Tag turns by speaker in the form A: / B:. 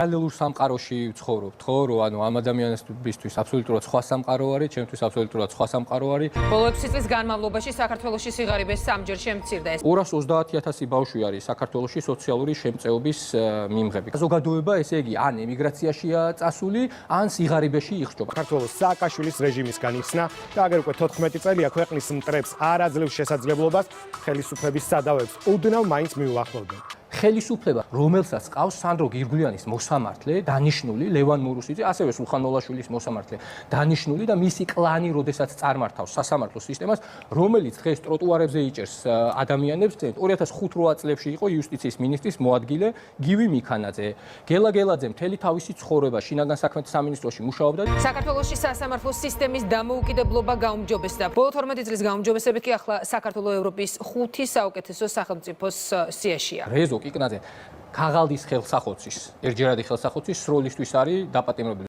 A: პარალელურ სამყაროში ვცხოვრობთ, ხო, რომ ანუ ამ ადამიანებისთვის აბსოლუტურად სხვა სამყარო არის, ჩემთვის აბსოლუტურად სხვა სამყარო არის.
B: ბოლო 6 წლის განმავლობაში საქართველოში სიღარიბეს 3-ჯერ შემცირდა.
A: 230,000 ბავშვი არის საქართველოში სოციალური შემწეობის მიმღები. საზოგადოება, ესე იგი, ან ემიგრაციაშია წასული, ან სიღარიბეში იხსჯობა.
C: საქართველოს სააკაშვილის რეჟიმისგან იხსნა და აგერ უკვე 14 წელია ქვეყნის მტრებს არ აძლევს შესაძლებლობას ხელისუფლების სადავებს უდნავ მაინც მიუახლოვდნენ.
A: ხელისუფლება, რომელსაც ყავს სანდრო გირგვლიანის მოსამართლე, დანიშნული ლევან მურუსიძე, ასევე სულხან ნოლაშვილის მოსამართლე, დანიშნული და მისი კლანი, როდესაც წარმართავს სასამართლო სისტემას, რომელიც დღეს ტროტუარებზე იჭერს ადამიანებს. 2005-8 წლებში იყო იუსტიციის მინისტრის მოადგილე გივი მიქანაძე. გელა გელაძე მთელი თავისი ცხოვრება შინაგან საქმეთა სამინისტროში მუშაობდა.
B: საქართველოში სასამართლო სისტემის დამოუკიდებლობა გაუმჯობესდა. ბოლო 12 წლის გაუმჯობესებით კი ახლა საქართველოს ევროპის 5 საუკეთესო სახელმწიფოს სიაშია.
A: რეზო კიკნაძე ქაღალდის ხელსახოცის, ერთჯერადი ხელსახოცის სროლისთვის არის დაპატიმრებული.